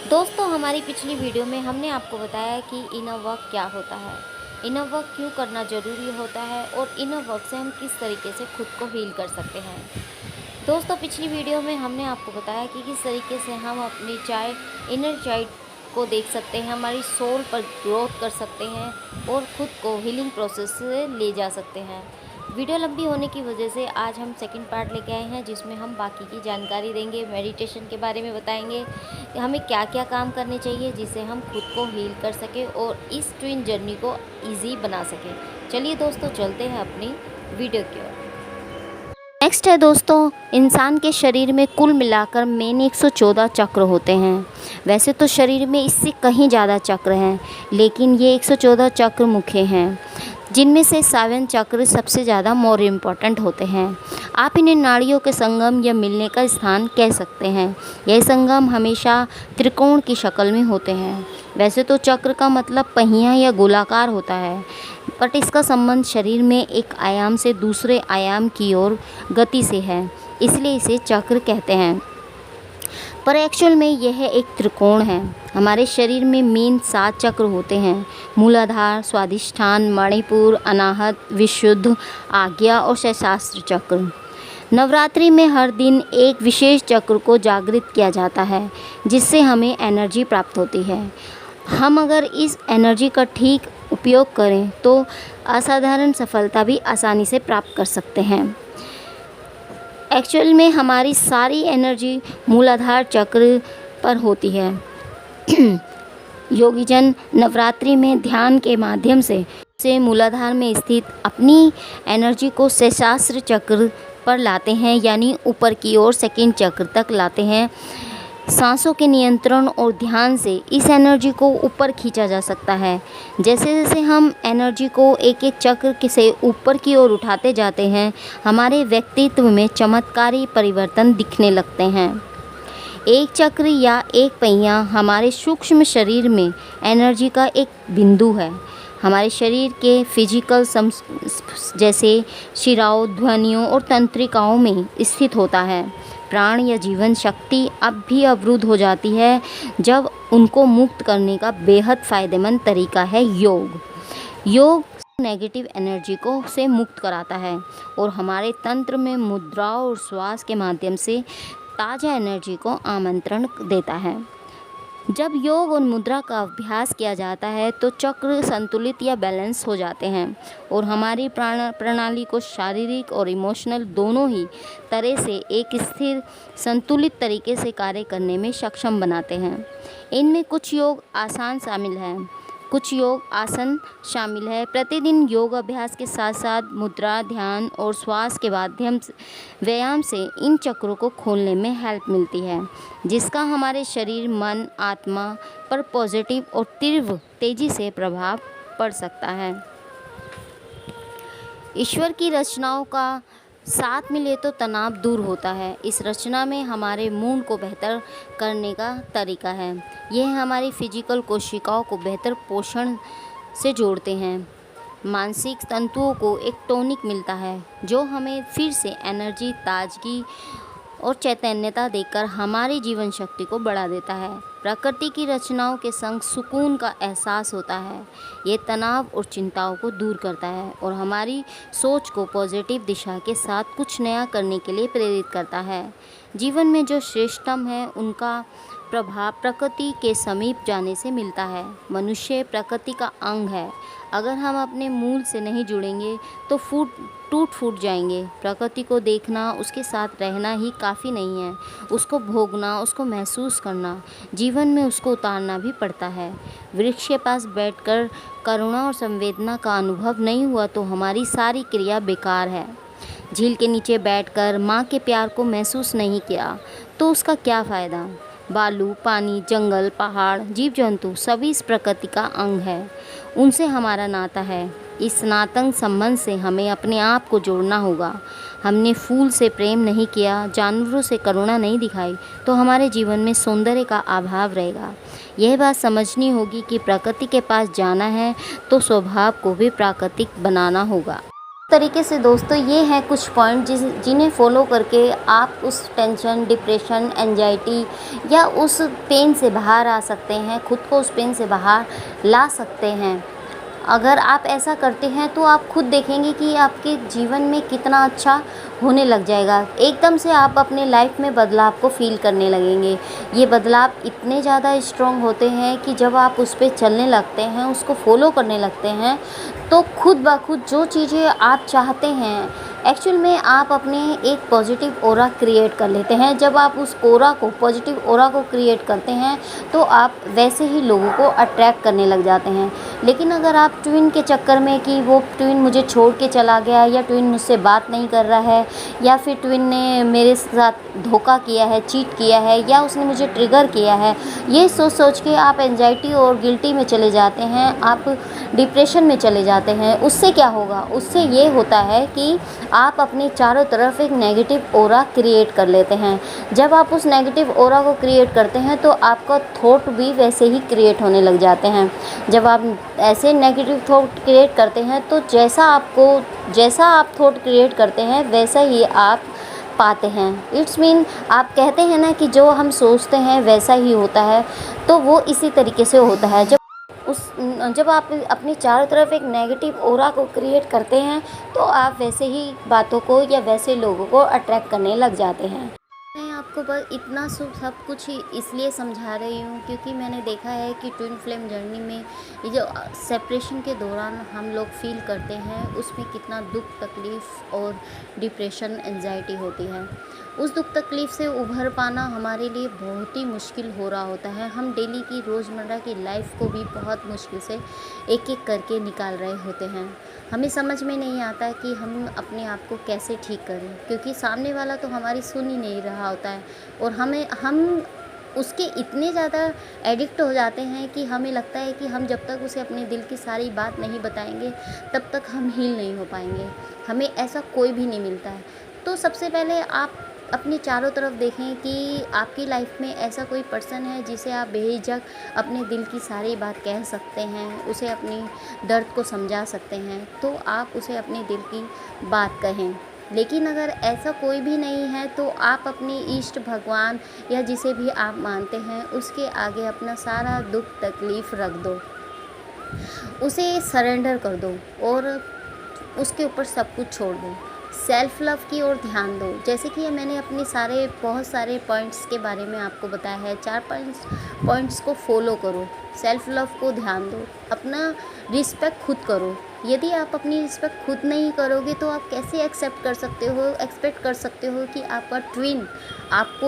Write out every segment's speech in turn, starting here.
दोस्तों, हमारी पिछली वीडियो में हमने आपको बताया कि इनर वर्क क्या होता है, इनर वर्क क्यों करना ज़रूरी होता है और इनर वर्क से हम किस तरीके से खुद को हील कर सकते हैं। दोस्तों, पिछली वीडियो में हमने आपको बताया कि किस तरीके से हम अपनी इनर चाइल्ड को देख सकते हैं, हमारी सोल पर ग्रोथ कर सकते हैं और ख़ुद को हीलिंग प्रोसेस से ले जा सकते हैं। वीडियो लंबी होने की वजह से आज हम सेकंड पार्ट लेके आए हैं, जिसमें हम बाकी की जानकारी देंगे, मेडिटेशन के बारे में बताएंगे कि हमें क्या क्या काम करने चाहिए जिससे हम खुद को हील कर सकें और इस ट्विन जर्नी को ईजी बना सकें। चलिए दोस्तों, चलते हैं अपनी वीडियो की ओर। नेक्स्ट है दोस्तों, इंसान के शरीर में कुल मिलाकर मेन 114 चक्र होते हैं। वैसे तो शरीर में इससे कहीं ज़्यादा चक्र हैं, लेकिन ये 114 चक्र मुख्य हैं, जिनमें से 7 चक्र सबसे ज़्यादा मोर इम्पॉर्टेंट होते हैं। आप इन्हें नाड़ियों के संगम या मिलने का स्थान कह सकते हैं। यह संगम हमेशा त्रिकोण की शक्ल में होते हैं। वैसे तो चक्र का मतलब पहिया या गोलाकार होता है, बट इसका संबंध शरीर में एक आयाम से दूसरे आयाम की ओर गति से है, इसलिए इसे चक्र कहते हैं। पर एक्चुअल में यह एक त्रिकोण है। हमारे शरीर में मेन 7 चक्र होते हैं: मूलाधार, स्वादिष्ठान, मणिपुर, अनाहत, विशुद्ध, आज्ञा और सहस्त्र चक्र। नवरात्रि में हर दिन एक विशेष चक्र को जागृत किया जाता है, जिससे हमें एनर्जी प्राप्त होती है। हम अगर इस एनर्जी का ठीक उपयोग करें तो असाधारण सफलता भी आसानी से प्राप्त कर सकते हैं। एक्चुअल में हमारी सारी एनर्जी मूलाधार चक्र पर होती है। योगीजन नवरात्रि में ध्यान के माध्यम से मूलाधार में स्थित अपनी एनर्जी को सहस्त्र चक्र पर लाते हैं, यानी ऊपर की ओर सेकंड चक्र तक लाते हैं। सांसों के नियंत्रण और ध्यान से इस एनर्जी को ऊपर खींचा जा सकता है। जैसे जैसे हम एनर्जी को एक एक चक्र से ऊपर की ओर उठाते जाते हैं, हमारे व्यक्तित्व में चमत्कारी परिवर्तन दिखने लगते हैं। एक चक्र या एक पहिया हमारे सूक्ष्म शरीर में एनर्जी का एक बिंदु है। हमारे शरीर के फिजिकल जैसे शिराओं, ध्वनियों और तंत्रिकाओं में स्थित होता है। प्राण या जीवन शक्ति अब भी अवरुद्ध हो जाती है, जब उनको मुक्त करने का बेहद फ़ायदेमंद तरीका है योग। योग नेगेटिव एनर्जी को से मुक्त कराता है और हमारे तंत्र में मुद्राओं और श्वास के माध्यम से ताज़ा एनर्जी को आमंत्रण देता है। जब योग और मुद्रा का अभ्यास किया जाता है तो चक्र संतुलित या बैलेंस हो जाते हैं और हमारी प्रणाली को शारीरिक और इमोशनल दोनों ही तरह से एक स्थिर संतुलित तरीके से कार्य करने में सक्षम बनाते हैं। इनमें कुछ योग आसन शामिल है। प्रतिदिन योग अभ्यास के साथ साथ मुद्रा, ध्यान और श्वास के व्यायाम से इन चक्रों को खोलने में हेल्प मिलती है, जिसका हमारे शरीर, मन, आत्मा पर पॉजिटिव और तीव्र तेजी से प्रभाव पड़ सकता है। ईश्वर की रचनाओं का साथ मिले तो तनाव दूर होता है। इस रचना में हमारे मूड को बेहतर करने का तरीका है। यह हमारी फिजिकल कोशिकाओं को बेहतर पोषण से जोड़ते हैं। मानसिक तंतुओं को एक टॉनिक मिलता है, जो हमें फिर से एनर्जी, ताजगी और चैतन्यता देकर हमारी जीवन शक्ति को बढ़ा देता है। प्रकृति की रचनाओं के संग सुकून का एहसास होता है। ये तनाव और चिंताओं को दूर करता है और हमारी सोच को पॉजिटिव दिशा के साथ कुछ नया करने के लिए प्रेरित करता है। जीवन में जो श्रेष्ठतम है, उनका प्रभाव प्रकृति के समीप जाने से मिलता है। मनुष्य प्रकृति का अंग है। अगर हम अपने मूल से नहीं जुड़ेंगे तो टूट फूट जाएंगे। प्रकृति को देखना, उसके साथ रहना ही काफ़ी नहीं है। उसको भोगना, उसको महसूस करना, जीवन में उसको उतारना भी पड़ता है। वृक्ष के पास बैठकर करुणा और संवेदना का अनुभव नहीं हुआ तो हमारी सारी क्रिया बेकार है। झील के नीचे बैठकर माँ के प्यार को महसूस नहीं किया तो उसका क्या फ़ायदा। बालू, पानी, जंगल, पहाड़, जीव जंतु सभी इस प्रकृति का अंग है। उनसे हमारा नाता है। इस नातंग संबंध से हमें अपने आप को जोड़ना होगा। हमने फूल से प्रेम नहीं किया, जानवरों से करुणा नहीं दिखाई तो हमारे जीवन में सौंदर्य का अभाव रहेगा। यह बात समझनी होगी कि प्रकृति के पास जाना है तो स्वभाव को भी प्राकृतिक बनाना होगा। तरीके से दोस्तों ये हैं कुछ पॉइंट जिन्हें फॉलो करके आप उस टेंशन, डिप्रेशन, एंजाइटी या उस पेन से बाहर आ सकते हैं, खुद को उस पेन से बाहर ला सकते हैं। अगर आप ऐसा करते हैं तो आप खुद देखेंगे कि आपके जीवन में कितना अच्छा होने लग जाएगा। एकदम से आप अपने लाइफ में बदलाव को फ़ील करने लगेंगे। ये बदलाव इतने ज़्यादा स्ट्रॉन्ग होते हैं कि जब आप उस पे चलने लगते हैं, उसको फॉलो करने लगते हैं, तो खुद ब खुद जो चीज़ें आप चाहते हैं, एक्चुअल में आप अपने एक पॉजिटिव ऑरा क्रिएट कर लेते हैं। जब आप उस ऑरा को, पॉजिटिव ऑरा को क्रिएट करते हैं, तो आप वैसे ही लोगों को अट्रैक्ट करने लग जाते हैं। लेकिन अगर आप ट्विन के चक्कर में कि वो ट्विन मुझे छोड़ के चला गया, या ट्विन मुझसे बात नहीं कर रहा है, या फिर ट्विन ने मेरे साथ धोखा किया है, चीट किया है, या उसने मुझे ट्रिगर किया है, ये सोच सोच के आप एंजाइटी और गिल्टी में चले जाते हैं, आप डिप्रेशन में चले जाते हैं। उससे क्या होगा? उससे ये होता है कि आप अपने चारों तरफ एक नेगेटिव ऑरा क्रिएट कर लेते हैं। जब आप उस नेगेटिव ऑरा को क्रिएट करते हैं तो आपका थॉट भी वैसे ही क्रिएट होने लग जाते हैं। जब आप ऐसे नेगेटिव थॉट क्रिएट करते हैं तो जैसा आप थॉट क्रिएट करते हैं वैसा ही आप पाते हैं। इट्स मीन, आप कहते हैं ना कि जो हम सोचते हैं वैसा ही होता है, तो वो इसी तरीके से होता है। जब आप अपनी चारों तरफ एक नेगेटिव ऑरा को क्रिएट करते हैं तो आप वैसे ही बातों को या वैसे लोगों को अट्रैक्ट करने लग जाते हैं। मैं आपको बस इतना सब कुछ ही इसलिए समझा रही हूँ क्योंकि मैंने देखा है कि ट्विन फ्लेम जर्नी में ये जो सेपरेशन के दौरान हम लोग फील करते हैं, उसमें कितना दुख, तकलीफ़ और डिप्रेशन, एंजाइटी होती है। उस दुख तकलीफ़ से उभर पाना हमारे लिए बहुत ही मुश्किल हो रहा होता है। हम डेली की रोज़मर्रा की लाइफ को भी बहुत मुश्किल से एक एक करके निकाल रहे होते हैं। हमें समझ में नहीं आता कि हम अपने आप को कैसे ठीक करें, क्योंकि सामने वाला तो हमारी सुन ही नहीं रहा होता है, और हम उसके इतने ज़्यादा एडिक्ट हो जाते हैं कि हमें लगता है कि हम जब तक उसे अपने दिल की सारी बात नहीं बताएंगे तब तक हम हील नहीं हो पाएंगे। हमें ऐसा कोई भी नहीं मिलता है। तो सबसे पहले आप अपने चारों तरफ देखें कि आपकी लाइफ में ऐसा कोई पर्सन है जिसे आप बेझिझक अपने दिल की सारी बात कह सकते हैं, उसे अपनी दर्द को समझा सकते हैं, तो आप उसे अपने दिल की बात कहें। लेकिन अगर ऐसा कोई भी नहीं है तो आप अपने इष्ट भगवान या जिसे भी आप मानते हैं उसके आगे अपना सारा दुख तकलीफ़ रख दो, उसे सरेंडर कर दो और उसके ऊपर सब कुछ छोड़ दो। सेल्फ़ लव की ओर ध्यान दो। जैसे कि मैंने अपने बहुत सारे पॉइंट्स के बारे में आपको बताया है, 4 पॉइंट्स को फॉलो करो। सेल्फ़ लव को ध्यान दो, अपना रिस्पेक्ट खुद करो। यदि आप अपनी रिस्पेक्ट खुद नहीं करोगे तो आप कैसे एक्सेप्ट कर सकते हो, एक्सपेक्ट कर सकते हो कि आपका ट्विन आपको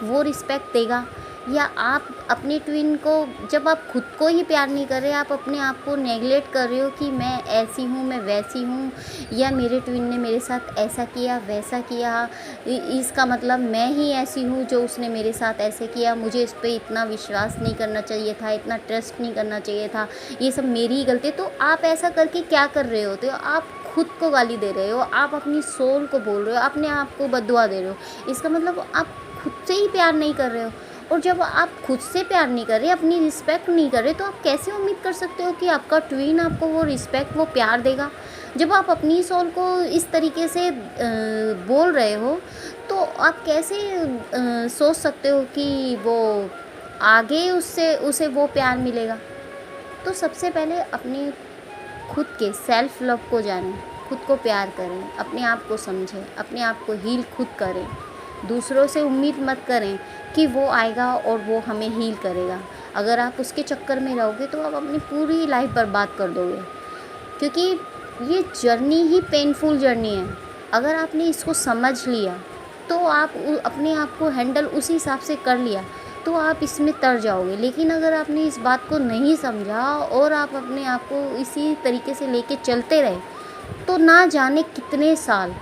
वो रिस्पेक्ट देगा? या आप अपने ट्विन को, जब आप खुद को ही प्यार नहीं कर रहे, आप अपने आप को नेगलेक्ट कर रहे हो कि मैं ऐसी हूँ, मैं वैसी हूँ, या मेरे ट्विन ने मेरे साथ ऐसा किया, वैसा किया, इसका मतलब मैं ही ऐसी हूँ जो उसने मेरे साथ ऐसे किया, मुझे इस पर इतना विश्वास नहीं करना चाहिए था, इतना ट्रस्ट नहीं करना चाहिए था, ये सब मेरी ही गलती। तो आप ऐसा करके क्या कर रहे होते हो? आप खुद को गाली दे रहे हो, आप अपनी सोल को बोल रहे हो, अपने आप को बद्दुआ दे रहे हो। इसका मतलब आप खुद से ही प्यार नहीं कर रहे हो। और जब आप खुद से प्यार नहीं कर रहे, अपनी रिस्पेक्ट नहीं कर रहे, तो आप कैसे उम्मीद कर सकते हो कि आपका ट्विन आपको वो रिस्पेक्ट, वो प्यार देगा? जब आप अपनी सोल को इस तरीके से बोल रहे हो तो आप कैसे सोच सकते हो कि वो आगे उसे वो प्यार मिलेगा? तो सबसे पहले अपने खुद के सेल्फ़ लव को जानें, खुद को प्यार करें, अपने आप को समझें, अपने आप को हील खुद करें। दूसरों से उम्मीद मत करें कि वो आएगा और वो हमें हील करेगा। अगर आप उसके चक्कर में रहोगे तो आप अपनी पूरी लाइफ बर्बाद कर दोगे, क्योंकि ये जर्नी ही पेनफुल जर्नी है। अगर आपने इसको समझ लिया तो आप अपने आप को हैंडल उसी हिसाब से कर लिया तो आप इसमें तर जाओगे। लेकिन अगर आपने इस बात को नहीं समझा और आप अपने आप को इसी तरीके से लेके चलते रहे तो ना जाने कितने साल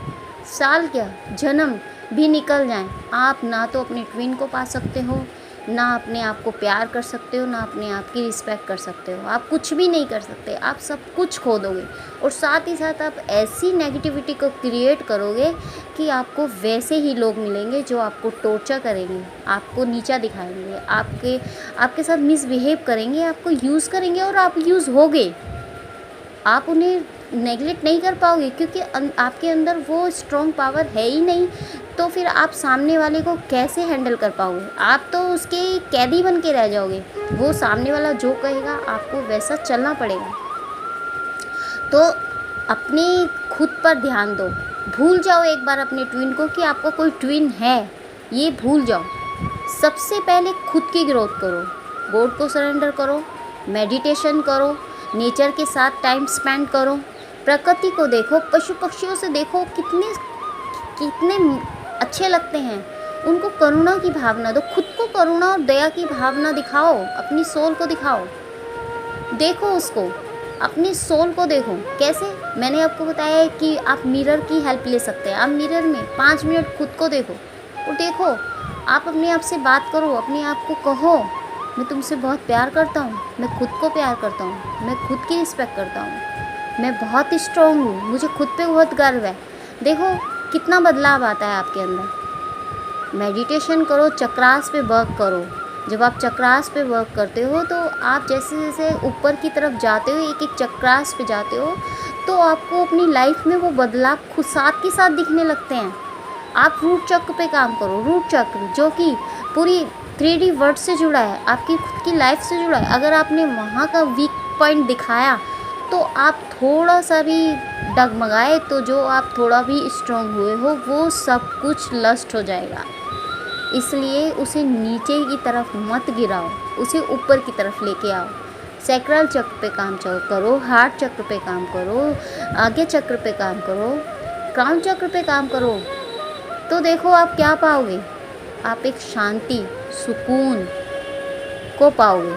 क्या जन्म भी निकल जाएं, आप ना तो अपने ट्विन को पा सकते हो, ना अपने आप को प्यार कर सकते हो, ना अपने आप की रिस्पेक्ट कर सकते हो। आप कुछ भी नहीं कर सकते, आप सब कुछ खो दोगे। और साथ ही साथ आप ऐसी नेगेटिविटी को क्रिएट करोगे कि आपको वैसे ही लोग मिलेंगे जो आपको टॉर्चर करेंगे, आपको नीचा दिखाएंगे, आपके साथ मिसबिहेव करेंगे, आपको यूज़ करेंगे और आप यूज़ होगे। आप उन्हें नेगलेक्ट नहीं कर पाओगे, क्योंकि आपके अंदर वो स्ट्रॉन्ग पावर है ही नहीं। तो फिर आप सामने वाले को कैसे हैंडल कर पाओगे? आप तो उसके कैदी बन के रह जाओगे। वो सामने वाला जो कहेगा आपको वैसा चलना पड़ेगा। तो अपने खुद पर ध्यान दो। भूल जाओ एक बार अपने ट्विन को कि आपका कोई ट्विन है, ये भूल जाओ। सबसे पहले खुद की ग्रोथ करो, गॉड को सरेंडर करो, मेडिटेशन करो, नेचर के साथ टाइम स्पेंड करो, प्रकृति को देखो, पशु पक्षियों से देखो कितने कितने अच्छे लगते हैं। उनको करुणा की भावना दो, खुद को करुणा और दया की भावना दिखाओ, अपनी सोल को दिखाओ। देखो उसको, अपनी सोल को देखो। कैसे? मैंने आपको बताया है कि आप मिरर की हेल्प ले सकते हैं। आप मिरर में 5 मिनट खुद को देखो और देखो, आप अपने आप से बात करो, अपने आप को कहो मैं तुमसे बहुत प्यार करता हूँ, मैं खुद को प्यार करता हूँ, मैं खुद की रिस्पेक्ट करता हूँ, मैं बहुत स्ट्रॉन्ग हूँ, मुझे खुद पे बहुत गर्व है। देखो कितना बदलाव आता है आपके अंदर। मेडिटेशन करो, चक्रास पे वर्क करो। जब आप चक्रास पे वर्क करते हो तो आप जैसे जैसे ऊपर की तरफ जाते हो, एक एक चक्रास पे जाते हो, तो आपको अपनी लाइफ में वो बदलाव खुद साथ के साथ दिखने लगते हैं। आप रूट चक्र पे काम करो, रूट चक्र जो कि पूरी 3D वर्ड से जुड़ा है, आपकी खुद की लाइफ से जुड़ा है। अगर आपने वहाँ का वीक पॉइंट दिखाया तो आप थोड़ा सा भी डगमगाए तो जो आप थोड़ा भी स्ट्रॉन्ग हुए हो वो सब कुछ लस्ट हो जाएगा। इसलिए उसे नीचे की तरफ मत गिराओ, उसे ऊपर की तरफ लेके आओ। सैक्रल चक्र पे काम करो, हार्ट चक्र पे काम करो, आगे चक्र पे काम करो, क्राउन चक्र पे काम करो। तो देखो आप क्या पाओगे, आप एक शांति, सुकून को पाओगे।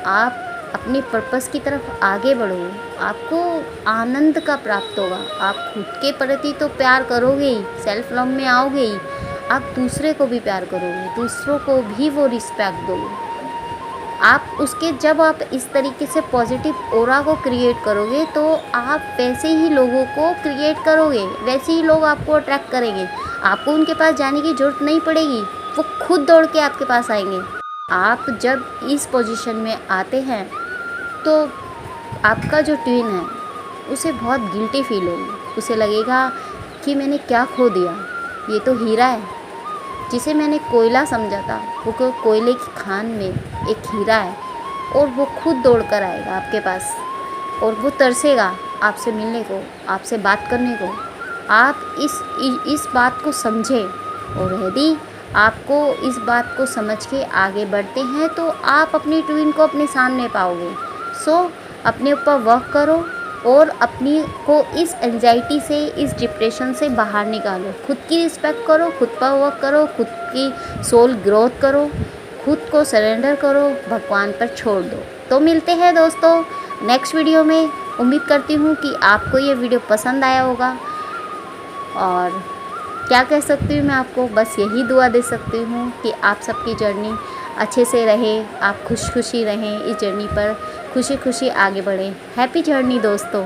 आप अपने पर्पस की तरफ आगे बढ़ोगे, आपको आनंद का प्राप्त होगा। आप खुद के प्रति तो प्यार करोगे ही, सेल्फ लव में आओगे ही, आप दूसरे को भी प्यार करोगे, दूसरों को भी वो रिस्पेक्ट दोगे। आप उसके जब आप इस तरीके से पॉजिटिव ऑरा को क्रिएट करोगे तो आप वैसे ही लोगों को क्रिएट करोगे, वैसे ही लोग आपको अट्रैक्ट करेंगे। आपको उनके पास जाने की ज़रूरत नहीं पड़ेगी, वो खुद दौड़ के आपके पास आएंगे। आप जब इस पोजीशन में आते हैं तो आपका जो ट्विन है उसे बहुत गिल्टी फील होगी। उसे लगेगा कि मैंने क्या खो दिया, ये तो हीरा है जिसे मैंने कोयला समझा था, वो कोयले की खान में एक हीरा है। और वो खुद दौड़ कर आएगा आपके पास और वो तरसेगा आपसे मिलने को, आपसे बात करने को। आप इस बात को समझें, और यदि आपको इस बात को समझ के आगे बढ़ते हैं तो आप अपनी ट्विन को अपने सामने पाओगे। सो अपने ऊपर वर्क करो और अपनी को इस एंजाइटी से, इस डिप्रेशन से बाहर निकालो। खुद की रिस्पेक्ट करो, खुद पर वर्क करो, खुद की सोल ग्रोथ करो, खुद को सरेंडर करो, भगवान पर छोड़ दो। तो मिलते हैं दोस्तों नेक्स्ट वीडियो में। उम्मीद करती हूँ कि आपको ये वीडियो पसंद आया होगा। और क्या कह सकती हूँ मैं आपको, बस यही दुआ दे सकती हूँ कि आप सबकी जर्नी अच्छे से रहे, आप खुशी रहें, इस जर्नी पर खुशी आगे बढ़ें। हैप्पी जर्नी दोस्तों।